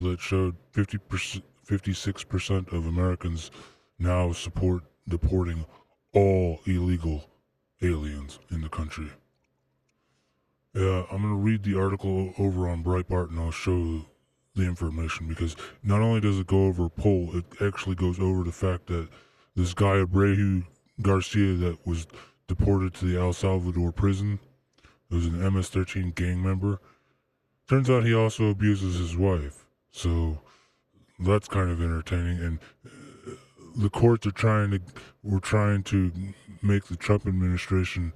that showed 56% of Americans now support deporting all illegal aliens in the country. Yeah, I'm going to read the article over on Breitbart and I'll show the information because not only does it go over a poll, it actually goes over the fact that this guy, Abreu Garcia, that was deported to the El Salvador prison, was an MS-13 gang member. Turns out he also abuses his wife. So that's kind of entertaining. And the courts were trying to make the Trump administration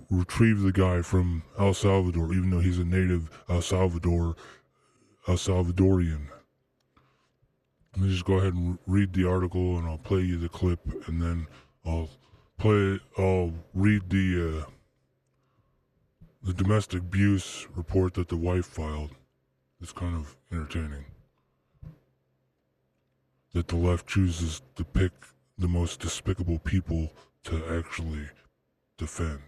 retrieve the guy from El Salvador, even though he's a native Salvadorian. Let me just go ahead and read the article, and I'll play you the clip, and then I'll read the domestic abuse report that the wife filed. It's kind of entertaining that the left chooses to pick the most despicable people to actually defend.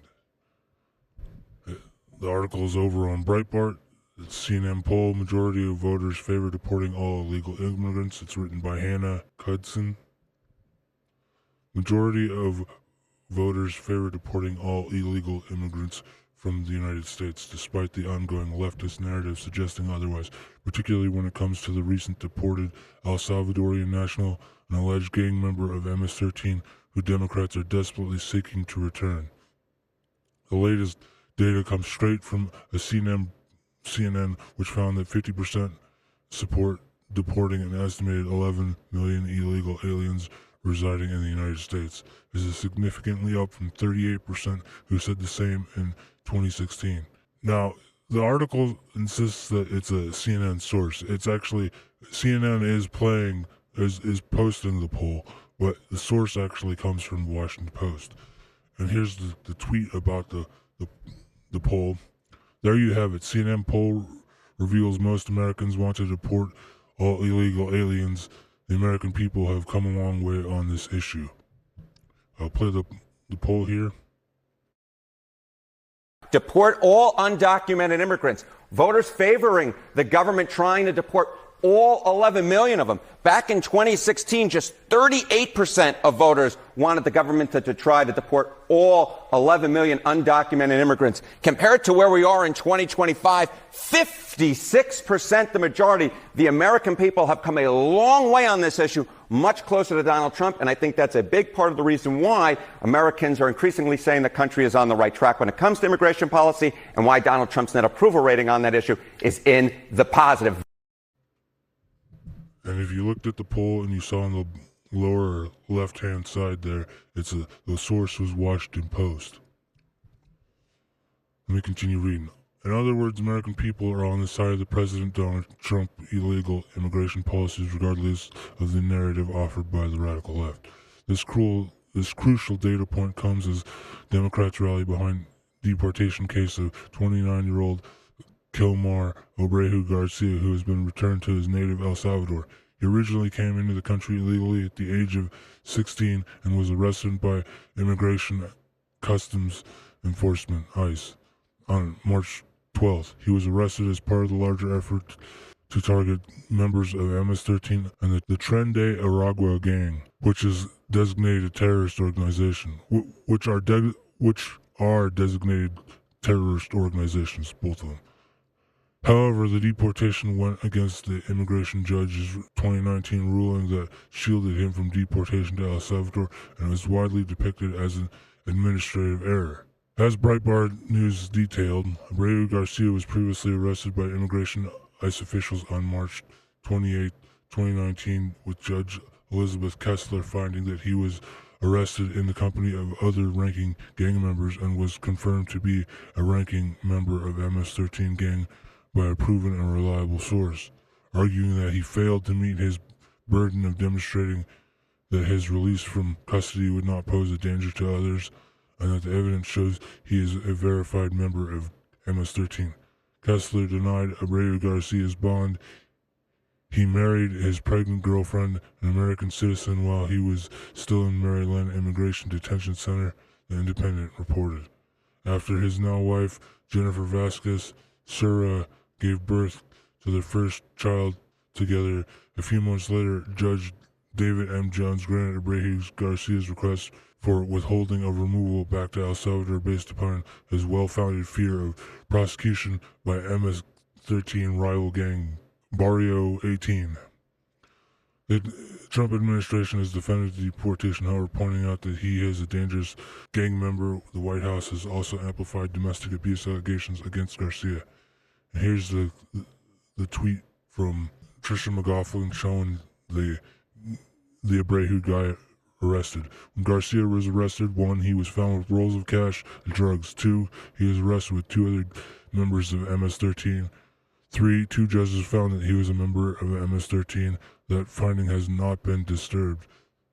The article is over on Breitbart. It's CNN poll. Majority of voters favor deporting all illegal immigrants. It's written by Hannah Cudson. Majority of voters favor deporting all illegal immigrants from the United States, despite the ongoing leftist narrative suggesting otherwise, particularly when it comes to the recent deported El Salvadorian national, an alleged gang member of MS-13, who Democrats are desperately seeking to return. The latest data comes straight from a CNN, which found that 50% support deporting an estimated 11 million illegal aliens residing in the United States. This is significantly up from 38% who said the same in 2016. Now, the article insists that it's a CNN source. It's actually, CNN is posting the poll, but the source actually comes from the Washington Post. And here's the tweet about the poll. There you have it. CNN poll reveals most Americans want to deport all illegal aliens. The American people have come a long way on this issue. I'll play the poll here. Deport all undocumented immigrants. Voters favoring the government trying to deport all 11 million of them. Back in 2016, just 38% of voters wanted the government to try to deport all 11 million undocumented immigrants. Compared to where we are in 2025, 56%, the majority. The American people have come a long way on this issue, much closer to Donald Trump, and I think that's a big part of the reason why Americans are increasingly saying the country is on the right track when it comes to immigration policy, and why Donald Trump's net approval rating on that issue is in the positive. And if you looked at the poll and you saw on the lower left-hand side there, the source was Washington Post. Let me continue reading. In other words, American people are on the side of the President Donald Trump illegal immigration policies, regardless of the narrative offered by the radical left. This crucial data point comes as Democrats rally behind deportation case of 29-year-old Kilmar Abreu Garcia, who has been returned to his native El Salvador. He originally came into the country illegally at the age of 16 and was arrested by Immigration Customs Enforcement, ICE, on March 12th. He was arrested as part of the larger effort to target members of MS-13 and the Tren de Aragua gang, which is designated terrorist organization, which are designated terrorist organizations, both of them. However, the deportation went against the immigration judge's 2019 ruling that shielded him from deportation to El Salvador and was widely depicted as an administrative error. As Breitbart News detailed, Abreu Garcia was previously arrested by immigration ICE officials on March 28, 2019, with Judge Elizabeth Kessler finding that he was arrested in the company of other ranking gang members and was confirmed to be a ranking member of MS-13 gang by a proven and reliable source, arguing that he failed to meet his burden of demonstrating that his release from custody would not pose a danger to others, and that the evidence shows he is a verified member of MS-13. Kessler denied Abreu Garcia's bond. He married his pregnant girlfriend, an American citizen, while he was still in Maryland Immigration Detention Center, the Independent reported. After his now wife, Jennifer Vasquez Sura, gave birth to their first child together. A few months later, Judge David M. Jones granted Abreu Garcia's request for withholding of removal back to El Salvador based upon his well-founded fear of prosecution by MS-13 rival gang Barrio 18. The Trump administration has defended the deportation, however, pointing out that he is a dangerous gang member. The White House has also amplified domestic abuse allegations against Garcia. And here's the tweet from Trisha McGoughlin showing the Abreu guy arrested. When Garcia was arrested, 1, he was found with rolls of cash and drugs. 2, he was arrested with 2 other members of MS-13. 3, 2 judges found that he was a member of MS-13. That finding has not been disturbed.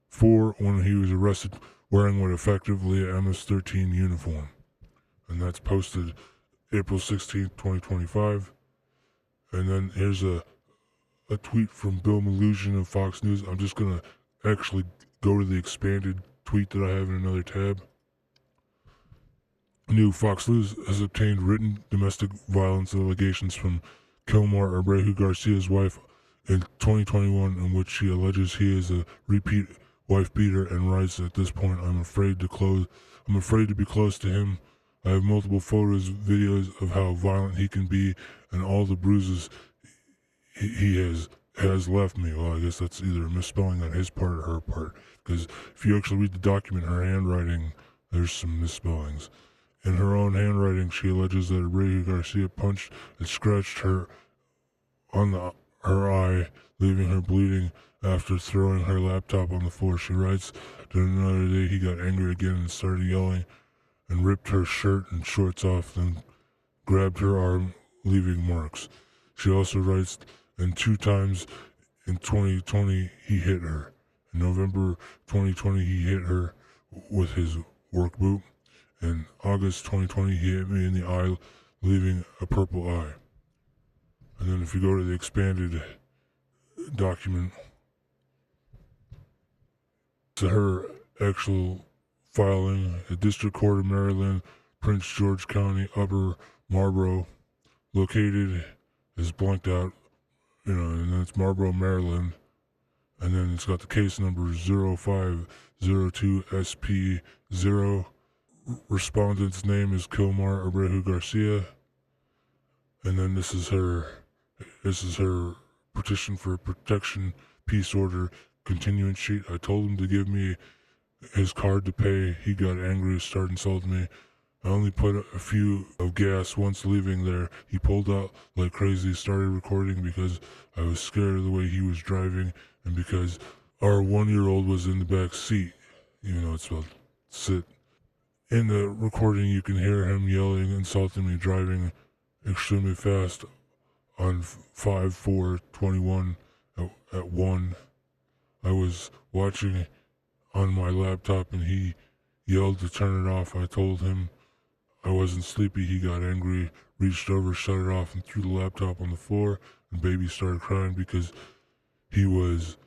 4, when he was arrested wearing what effectively a MS-13 uniform. And that's posted April 16, 2025. And then here's a tweet from Bill Malugin of Fox News. I'm just going to actually go to the expanded tweet that I have in another tab. New Fox News has obtained written domestic violence allegations from Kilmar Abreu Garcia's wife in 2021, in which she alleges he is a repeat wife beater and writes, "At this point, I'm afraid to be close to him. I have multiple photos, videos of how violent he can be, and all the bruises he has left me." Well, I guess that's either a misspelling on his part or her part, because if you actually read the document, her handwriting, there's some misspellings. In her own handwriting, she alleges that Abreu Garcia punched and scratched her on her eye, leaving her bleeding after throwing her laptop on the floor. She writes that another day he got angry again and started yelling and ripped her shirt and shorts off, then grabbed her arm, leaving marks. She also writes, and 2 times in 2020 he hit her. In November 2020 he hit her with his work boot. In August 2020 he hit me in the eye, leaving a purple eye. And then if you go to the expanded document, to her actual filing, the District Court of Maryland, Prince George County, Upper Marlboro, located is blanked out, and then it's Marlboro, Maryland, and then it's got the case number 0502SP0. Respondent's name is Kilmar Abreu Garcia, and then this is her petition for protection peace order continuance sheet. I told him to give me his card to pay. He got angry, started insulting me. I only put a few of gas once leaving there. He pulled out like crazy, started recording because I was scared of the way he was driving and because our 1-year-old was in the back seat. It's supposed to sit. In the recording, you can hear him yelling, insulting me, driving extremely fast on 5/4/21 at 1. I was watching on my laptop and he yelled to turn it off. I told him I wasn't sleepy. He got angry, reached over, shut it off, and threw the laptop on the floor, and baby started crying because he was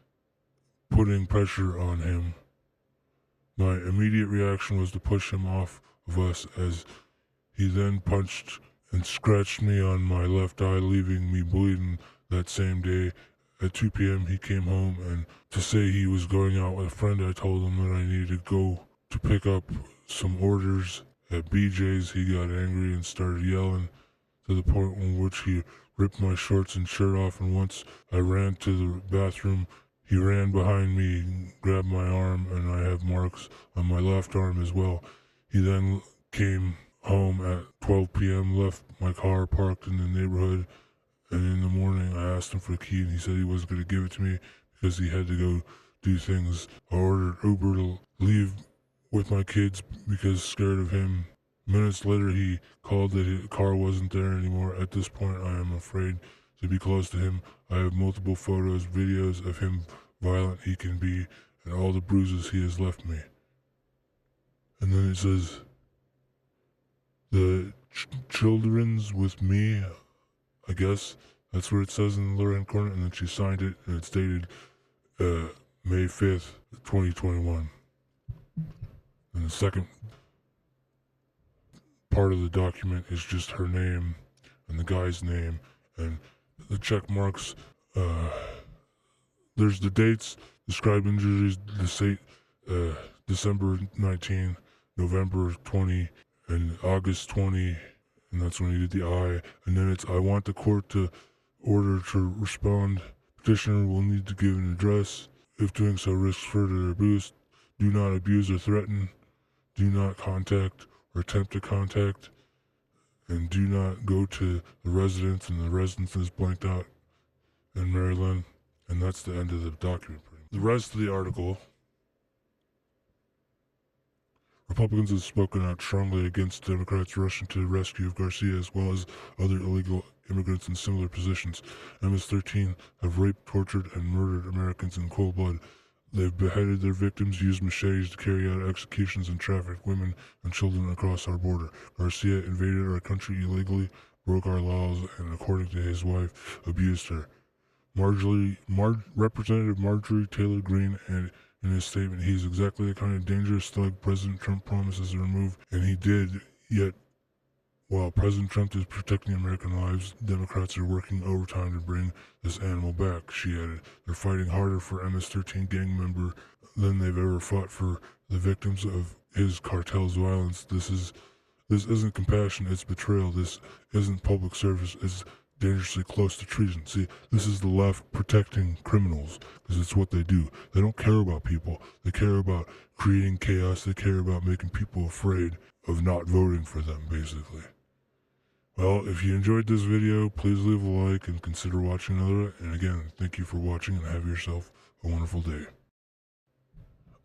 putting pressure on him. My immediate reaction was to push him off of us, as he then punched and scratched me on my left eye, leaving me bleeding. That same day at 2 p.m. he came home, and to say he was going out with a friend, I told him that I needed to go to pick up some orders at BJ's. He got angry and started yelling to the point in which he ripped my shorts and shirt off, and once I ran to the bathroom, he ran behind me, grabbed my arm, and I have marks on my left arm as well. He then came home at 12 p.m., left my car parked in the neighborhood, and in the morning I asked him for the key, and he said he wasn't going to give it to me because he had to go do things. I ordered Uber to leave with my kids because scared of him. Minutes later, he called that his car wasn't there anymore. At this point, I am afraid to be close to him. I have multiple photos, videos of him violent he can be, and all the bruises he has left me. And then it says, the children's with me, I guess. That's what it says in the right-hand corner, and then she signed it, and it's dated May 5th, 2021. And the second part of the document is just her name and the guy's name, and the check marks. There's the dates, describe injuries, December 19, November 20, and August 20, and that's when he did the I. And then it's, I want the court to order to respond. Petitioner will need to give an address. If doing so risks further abuse, do not abuse or threaten. Do not contact or attempt to contact. And do not go to the residence, and the residence is blanked out in Maryland. And that's the end of the document. The rest of the article, Republicans have spoken out strongly against Democrats rushing to the rescue of Garcia as well as other illegal immigrants in similar positions. MS-13 have raped, tortured, and murdered Americans in cold blood. They've beheaded their victims, used machetes to carry out executions, and trafficked women and children across our border. Garcia invaded our country illegally, broke our laws, and according to his wife, abused her. Representative Marjorie Taylor Greene, and in his statement, he's exactly the kind of dangerous thug President Trump promises to remove, and he did. Yet, while President Trump is protecting American lives, Democrats are working overtime to bring this animal back, she added. They're fighting harder for MS-13 gang member than they've ever fought for the victims of his cartel's violence. This isn't compassion, it's betrayal. This isn't public service, it's dangerously close to treason. See, this is the left protecting criminals, because it's what they do. They don't care about people. They care about creating chaos. They care about making people afraid of not voting for them, basically. Well, if you enjoyed this video, please leave a like and consider watching another. And again, thank you for watching, and have yourself a wonderful day.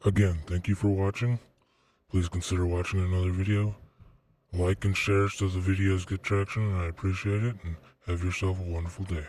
Again, thank you for watching. Please consider watching another video. Like and share so the videos get traction, and I appreciate it. And have yourself a wonderful day.